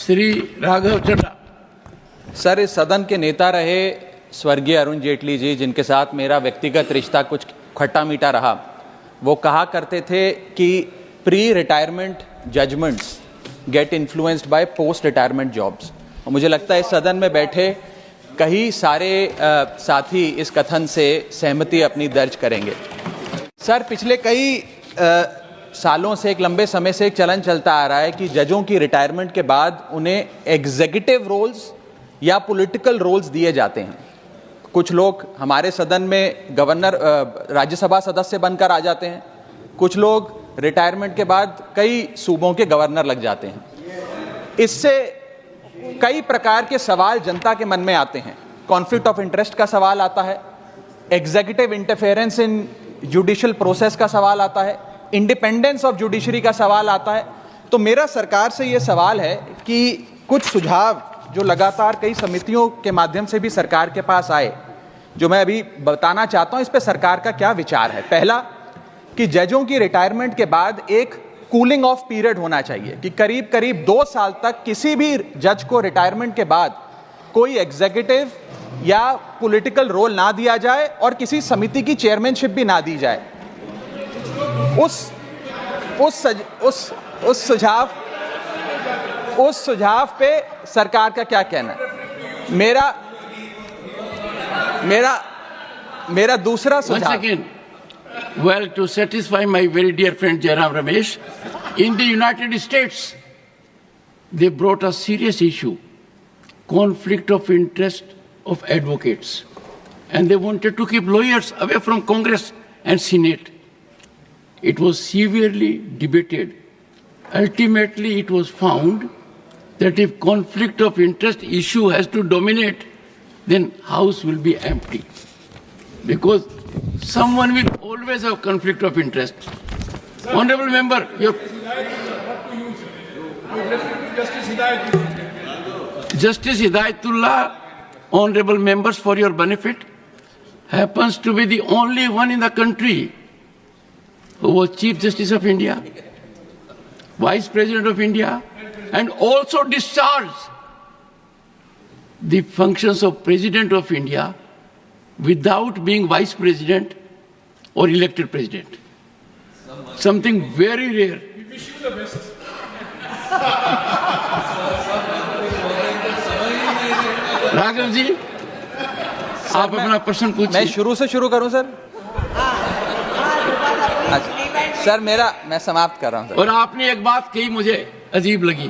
Shri Raghav Chadha. Sir, इस सदन के नेता रहे स्वर्गीय अरुण जेटली जी, जिनके साथ मेरा व्यक्तिगत रिश्ता कुछ खट्टा मीठा रहा, वो कहा करते थे कि pre retirement judgments get influenced by post retirement jobs. और मुझे लगता है इस सदन में बैठे कई सारे साथी इस कथन से सहमति अपनी दर्ज करेंगे। सर, पिछले कई सालों से, एक लंबे समय से एक चलन चलता आ रहा है कि जजों की रिटायरमेंट के बाद उन्हें एग्जीक्यूटिव रोल्स या पॉलिटिकल रोल्स दिए जाते हैं। कुछ लोग हमारे सदन में गवर्नर, राज्यसभा सदस्य बनकर आ जाते हैं, कुछ लोग रिटायरमेंट के बाद कई सूबों के गवर्नर लग जाते हैं। इससे कई प्रकार के सवाल जनता के मन में आते हैं। कॉन्फ्लिक्ट ऑफ इंटरेस्ट का सवाल आता है, एग्जीक्यूटिव इंटरफेरेंस इन जुडिशियल प्रोसेस का सवाल आता है, इंडिपेंडेंस ऑफ जुडिशरी का सवाल आता है। तो मेरा सरकार से ये सवाल है कि कुछ सुझाव जो लगातार कई समितियों के माध्यम से भी सरकार के पास आए, जो मैं अभी बताना चाहता हूं, इस पे सरकार का क्या विचार है। पहला, कि जजों की रिटायरमेंट के बाद एक कूलिंग ऑफ पीरियड होना चाहिए कि करीब करीब 2 साल तक किसी भी जज को रिटायरमेंट के बाद कोई एग्जीक्यूटिव या पॉलिटिकल रोल ना दिया जाए और किसी समिति की चेयरमैनशिप भी ना दी जाए। उस सुझाव पे सरकार का क्या कहना है? मेरा दूसरा सुझाव। Well, to satisfy my very dear friend Jairam Ramesh, in the United States, they brought a serious issue, conflict of interest of advocates, and they wanted to keep lawyers away from Congress and Senate. It was severely debated. Ultimately, it was found that if conflict of interest issue has to dominate, then House will be empty, because someone will always have conflict of interest. Honorable member, Justice Hidayatullah, honorable members, for your benefit, happens to be the only one in the country who was Chief Justice of India, Vice President of India, and also discharged the functions of President of India without being Vice President or elected President. Something very rare. We wish you the best. Raghav ji, आप अपना प्रश्न पूछिए। मैं शुरू से शुरू करूं sir? Sir, मैं समाप्त कर रहा हूं सर। और आपने एक बात कही मुझे अजीब लगी।